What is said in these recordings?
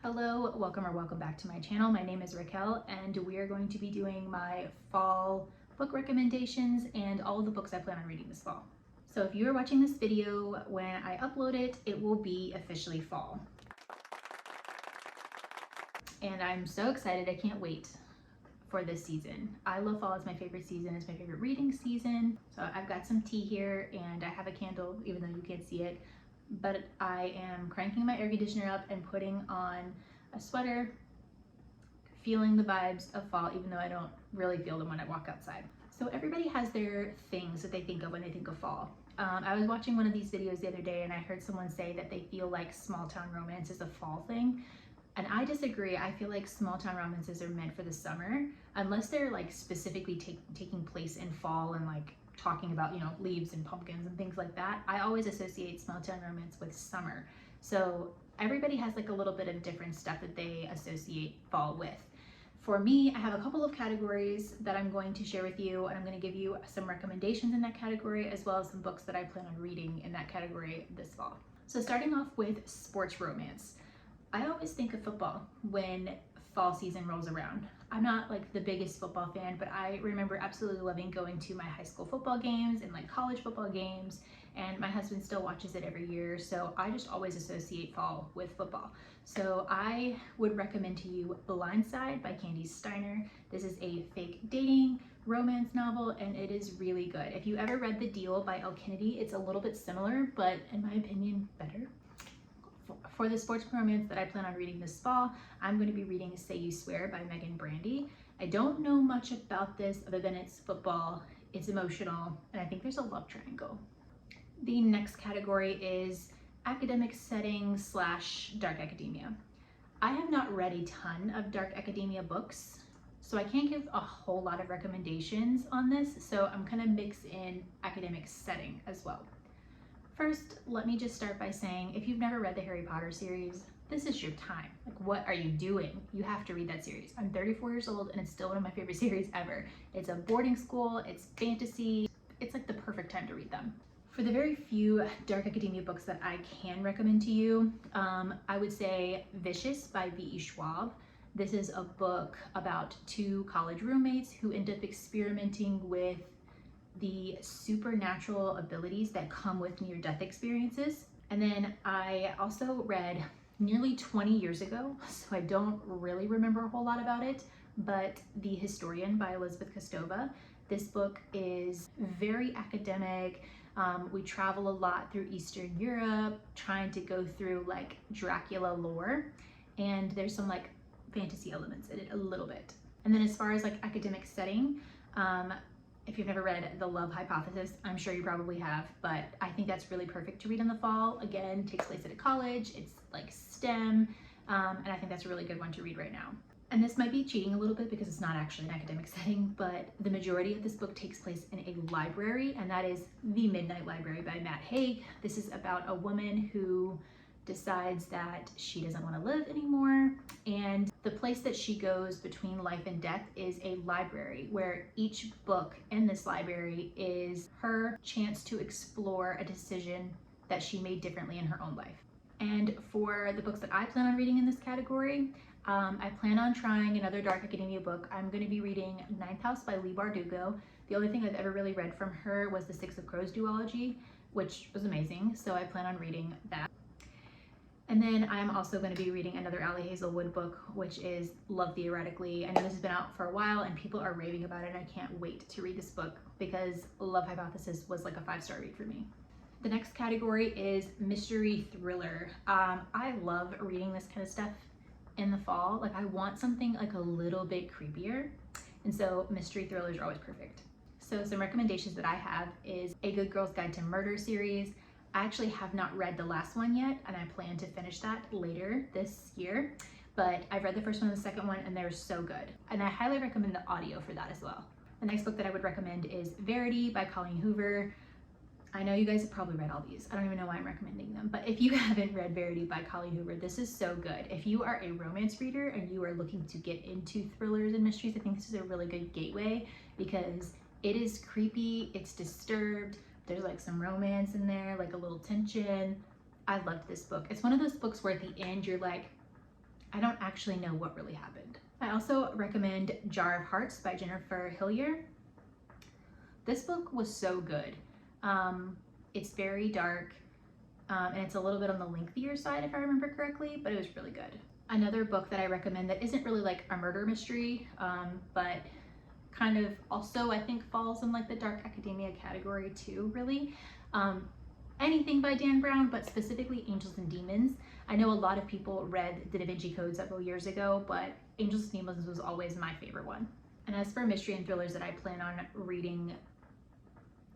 Hello, welcome back to my channel. My name is Raquel and we are going to be doing my fall book recommendations and all of the books I plan on reading this fall. So if you are watching this video when I upload it, it will be officially fall. And I'm so excited, I can't wait for this season. I love fall, it's my favorite season, it's my favorite reading season. So I've got some tea here and I have a candle, even though you can't see it. But I am cranking my air conditioner up and putting on a sweater, feeling the vibes of fall, even though I don't really feel them when I walk outside. So everybody has their things that they think of when they think of fall. I was watching one of these videos the other day and I heard someone say that they feel like small town romance is a fall thing. And I disagree. I feel like small town romances are meant for the summer, unless they're like specifically taking place in fall and like talking about, you know, leaves and pumpkins and things like that. I always associate small town romance with summer. So everybody has like a little bit of different stuff that they associate fall with. For me, I have a couple of categories that I'm going to share with you, and I'm going to give you some recommendations in that category, as well as some books that I plan on reading in that category this fall. So starting off with sports romance. I always think of football when fall season rolls around. I'm not like the biggest football fan, but I remember absolutely loving going to my high school football games and like college football games, and my husband still watches it every year, so I just always associate fall with football. So I would recommend to you Blindside by Steiner. This is a fake dating romance novel and it is really good. If you ever read The Deal by Elle Kennedy, it's a little bit similar, but in my opinion, better. For the sports romance that I plan on reading this fall, I'm going to be reading Say You Swear by Megan Brandy. I don't know much about this other than it's football, it's emotional, and I think there's a love triangle. The next category is academic setting / dark academia. I have not read a ton of dark academia books, so I can't give a whole lot of recommendations on this, so I'm going to mix in academic setting as well. First, let me just start by saying, if you've never read the Harry Potter series, this is your time. Like, what are you doing? You have to read that series. I'm 34 years old and it's still one of my favorite series ever. It's a boarding school, it's fantasy, it's like the perfect time to read them. For the very few dark academia books that I can recommend to you, I would say Vicious by Be Schwab. This is a book about two college roommates who end up experimenting with the supernatural abilities that come with near-death experiences. And then I also read nearly 20 years ago, so I don't really remember a whole lot about it, but The Historian by Elizabeth Kostova. This book is very academic. We travel a lot through Eastern Europe, trying to go through like Dracula lore, and there's some like fantasy elements in it a little bit. And then as far as like academic setting, if you've never read The Love Hypothesis, I'm sure you probably have, but I think that's really perfect to read in the fall. Again, it takes place at a college, it's like STEM, and I think that's a really good one to read right now. And this might be cheating a little bit because it's not actually an academic setting, but the majority of this book takes place in a library, and that is The Midnight Library by Matt Haig. This is about a woman who decides that she doesn't want to live anymore, and the place that she goes between life and death is a library, where each book in this library is her chance to explore a decision that she made differently in her own life. And for the books that I plan on reading in this category, I plan on trying another dark academia book. I'm going to be reading Ninth House by Leigh Bardugo. The only thing I've ever really read from her was the Six of Crows duology, which was amazing, so I plan on reading that. And then I'm also going to be reading another Ali Hazelwood book, which is Love Theoretically. I know this has been out for a while and people are raving about it, and I can't wait to read this book because Love Hypothesis was like a 5-star read for me. The next category is mystery thriller. I love reading this kind of stuff in the fall. Like, I want something like a little bit creepier, and so mystery thrillers are always perfect. So some recommendations that I have is A Good Girl's Guide to Murder series. I actually have not read the last one yet, and I plan to finish that later this year, but I've read the first one and the second one, and they're so good. And I highly recommend the audio for that as well. The next book that I would recommend is Verity by Colleen Hoover. I know you guys have probably read all these. I don't even know why I'm recommending them, but if you haven't read Verity by Colleen Hoover, this is so good. If you are a romance reader and you are looking to get into thrillers and mysteries, I think this is a really good gateway because it is creepy, it's disturbed, there's like some romance in there, like a little tension. I loved this book. It's one of those books where at the end you're like, I don't actually know what really happened. I also recommend Jar of Hearts by Jennifer Hillier. This book was so good. It's very dark, and it's a little bit on the lengthier side if I remember correctly, but it was really good. Another book that I recommend that isn't really like a murder mystery, but kind of also I think falls in like the dark academia category too, really. Anything by Dan Brown, but specifically Angels and Demons. I know a lot of people read The Da Vinci Code several years ago, but Angels and Demons was always my favorite one. And as for mystery and thrillers that I plan on reading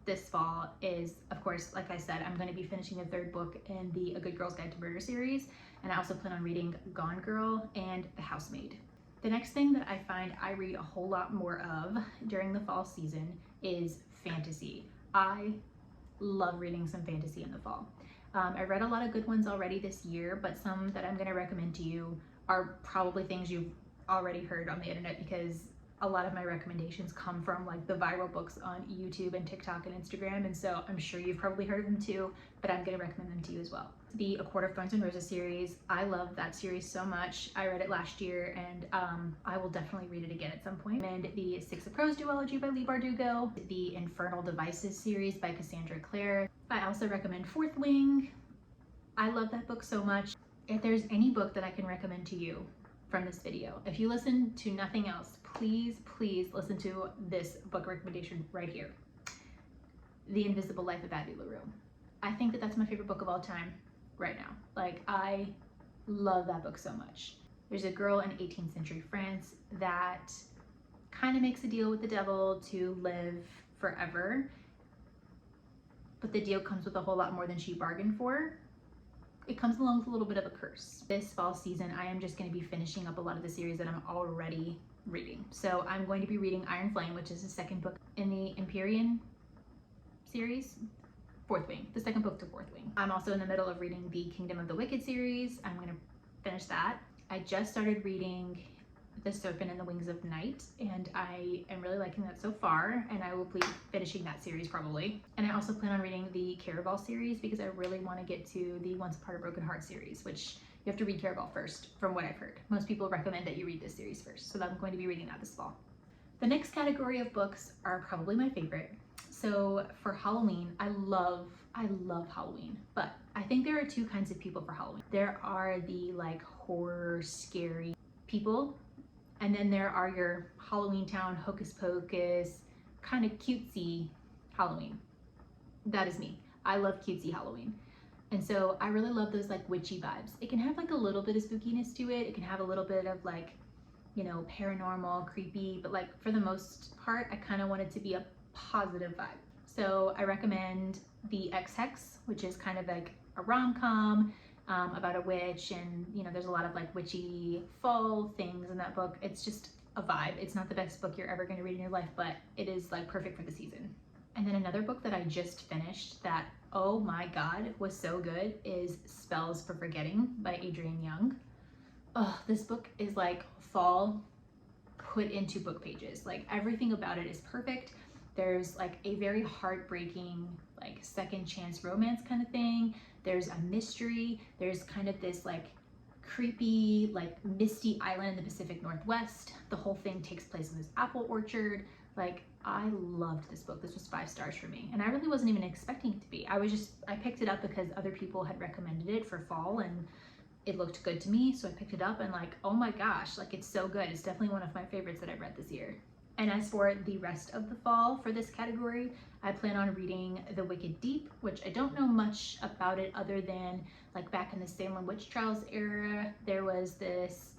this fall is, of course, like I said, I'm going to be finishing the third book in the A Good Girl's Guide to Murder series, and I also plan on reading Gone Girl and The Housemaid. The next thing that I find I read a whole lot more of during the fall season is fantasy. I love reading some fantasy in the fall. I read a lot of good ones already this year, but some that I'm going to recommend to you are probably things you've already heard on the internet, because a lot of my recommendations come from like the viral books on YouTube and TikTok and Instagram, and so I'm sure you've probably heard of them too, but I'm going to recommend them to you as well. The A Court of Thorns and Roses series, I love that series so much. I read it last year, and I will definitely read it again at some point. And the Six of Crows duology by Leigh Bardugo, the Infernal Devices series by Cassandra Clare. I also recommend Fourth Wing. I love that book so much. If there's any book that I can recommend to you from this video, if you listen to nothing else, please listen to this book recommendation right here. The Invisible Life of Abbie LaRue. I think that that's my favorite book of all time right now. Like, I love that book so much. There's a girl in 18th century France that kind of makes a deal with the devil to live forever, but the deal comes with a whole lot more than she bargained for. It comes along with a little bit of a curse. This fall season, I am just going to be finishing up a lot of the series that I'm already reading. So I'm going to be reading Iron Flame, which is the second book in the Empyrean series, Fourth Wing, the second book to Fourth Wing. I'm also in the middle of reading the Kingdom of the Wicked series. I'm going to finish that. I just started reading The Serpent and the Wings of Night, and I am really liking that so far, and I will be finishing that series probably. And I also plan on reading the Caraval series because I really want to get to the Once Upon a Broken Heart series, which you have to read Caraval first, from what I've heard. Most people recommend that you read this series first, so I'm going to be reading that this fall. The next category of books are probably my favorite. So for Halloween, I love Halloween, but I think there are two kinds of people for Halloween. There are the like horror, scary people, and then there are your Halloween Town, hocus pocus, kind of cutesy Halloween. That is me. I love cutesy Halloween. And so I really love those like witchy vibes. It can have like a little bit of spookiness to it. It can have a little bit of like, you know, paranormal, creepy, but like for the most part, I kind of want it to be a positive vibe. So I recommend The Ex-Hex, which is kind of like a rom-com about a witch, and you know, there's a lot of like witchy fall things in that book. It's just a vibe. It's not the best book you're ever going to read in your life, but it is like perfect for the season. And then another book that I just finished that, oh my god, was so good is Spells for Forgetting by Adrienne Young. Oh, this book is like fall put into book pages. Like everything about it is perfect. There's like a very heartbreaking like second chance romance kind of thing. There's a mystery. There's kind of this like creepy like misty island in the Pacific Northwest. The whole thing takes place in this apple orchard. Like, I loved this book. This was 5 stars for me, and I really wasn't even expecting it to be. I picked it up because other people had recommended it for fall and it looked good to me, so I picked it up and like, oh my gosh, like it's so good. It's definitely one of my favorites that I've read this year. And as for the rest of the fall for this category, I plan on reading The Wicked Deep, which I don't know much about it other than like back in the Salem witch trials era, there was this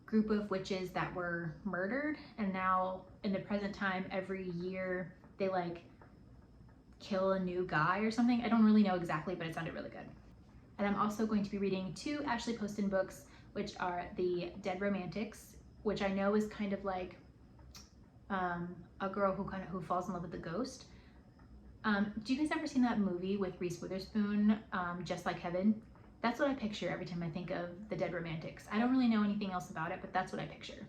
group of witches that were murdered, and now in the present time, every year they like kill a new guy or something. I don't really know exactly, but it sounded really good. And I'm also going to be reading 2 Ashley Poston books, which are The Dead Romantics, which I know is kind of like a girl who falls in love with a ghost. Do you guys ever seen that movie with Reese Witherspoon, Just Like Heaven? That's what I picture every time I think of The Dead Romantics. I don't really know anything else about it, but that's what I picture.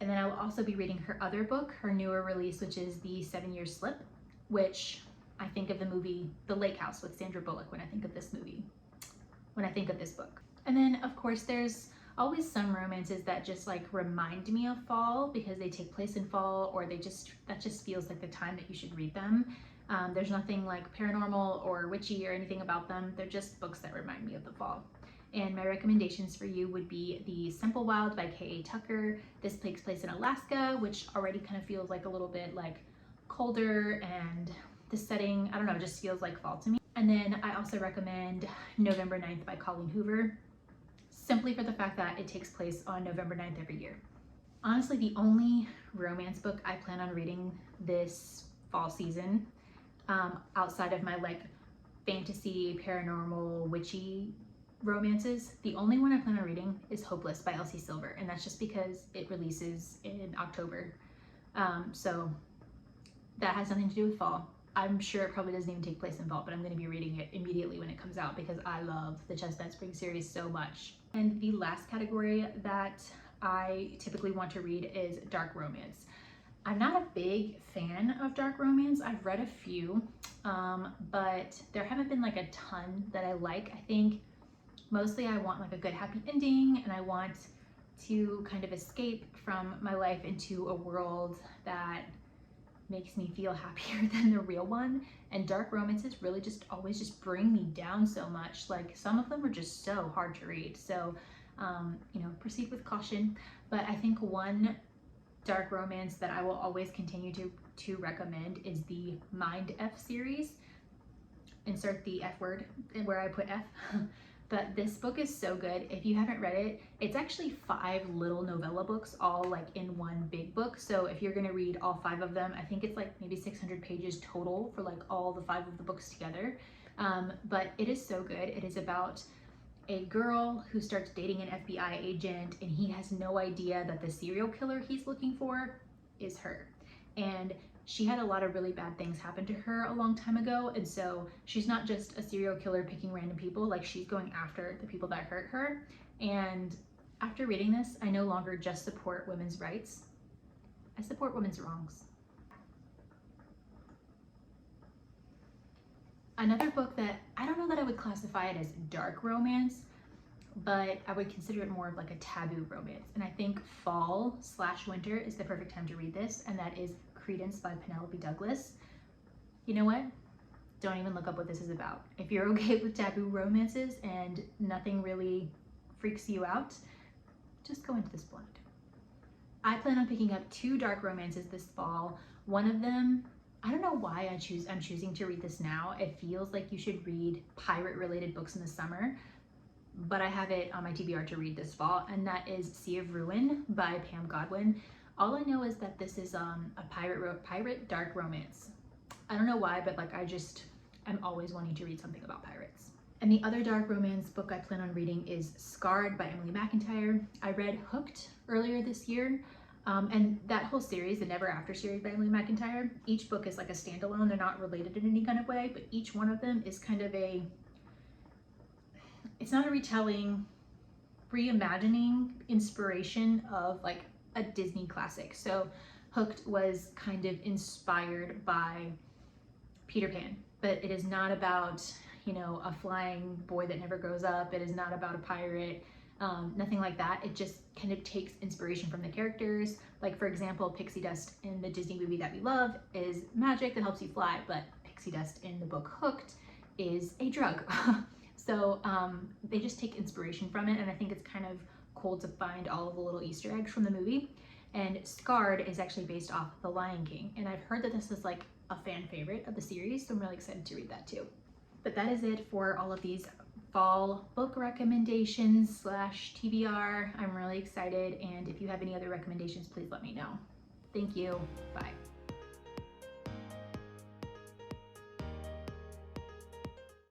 And then I will also be reading her other book, her newer release, which is The 7 Year Slip, which I think of the movie The Lake House with Sandra Bullock when I think of this movie, when I think of this book. And then of course there's always some romances that just like remind me of fall because they take place in fall, or that just feels like the time that you should read them. There's nothing like paranormal or witchy or anything about them. They're just books that remind me of the fall. And my recommendations for you would be The Simple Wild by K.A. Tucker. This takes place in Alaska, which already kind of feels like a little bit like colder, and the setting, I don't know, just feels like fall to me. And then I also recommend November 9th by Colleen Hoover, simply for the fact that it takes place on November 9th every year. Honestly, the only romance book I plan on reading this fall season, outside of my like fantasy, paranormal, witchy romances, the only one I plan on reading is Hopeless by Elsie Silver, and that's just because it releases in October. So that has nothing to do with fall. I'm sure it probably doesn't even take place in fall, but I'm going to be reading it immediately when it comes out because I love the Chestnut Spring series so much. And the last category that I typically want to read is dark romance. I'm not a big fan of dark romance. I've read a few, but there haven't been like a ton that I like. I think mostly I want like a good happy ending, and I want to kind of escape from my life into a world that makes me feel happier than the real one. And dark romances really just always just bring me down so much. Like some of them are just so hard to read. So, you know, proceed with caution. But I think one dark romance that I will always continue to recommend is the Mind F series. Insert the F word where I put F. But this book is so good. If you haven't read it, it's actually 5 little novella books all like in one big book. So if you're gonna read all 5 of them, I think it's like maybe 600 pages total for like all the 5 of the books together. But it is so good. It is about a girl who starts dating an FBI agent, and he has no idea that the serial killer he's looking for is her. And she had a lot of really bad things happen to her a long time ago, and so she's not just a serial killer picking random people, like she's going after the people that hurt her. And after reading this, I no longer just support women's rights, I support women's wrongs. Another book that I don't know that I would classify it as dark romance, but I would consider it more of like a taboo romance. And I think fall/winter is the perfect time to read this, and that is Credence by Penelope Douglas. You know what? Don't even look up what this is about. If you're okay with taboo romances and nothing really freaks you out, just go into this blind. I plan on picking up 2 dark romances this fall. One of them, I don't know why I'm choosing to read this now. It feels like you should read pirate related books in the summer, but I have it on my TBR to read this fall, and that is Sea of Ruin by Pam Godwin. All I know is that this is a pirate dark romance. I don't know why, but like I'm always wanting to read something about pirates. And the other dark romance book I plan on reading is Scarred by Emily McIntyre. I read Hooked earlier this year, and that whole series, the Never After series by Emily McIntyre, each book is like a standalone. They're not related in any kind of way, but each one of them is kind of it's not a retelling, reimagining inspiration of like a Disney classic. So Hooked was kind of inspired by Peter Pan, but it is not about, you know, a flying boy that never grows up. It is not about a pirate, nothing like that. It just kind of takes inspiration from the characters. Like for example, pixie dust in the Disney movie that we love is magic that helps you fly, but pixie dust in the book Hooked is a drug. So they just take inspiration from it, and I think it's kind of cool to find all of the little Easter eggs from the movie. And Scarred is actually based off The Lion King, and I've heard that this is like a fan favorite of the series, so I'm really excited to read that too. But that is it for all of these fall book recommendations / TBR. I'm really excited, and if you have any other recommendations, please let me know. Thank you. Bye.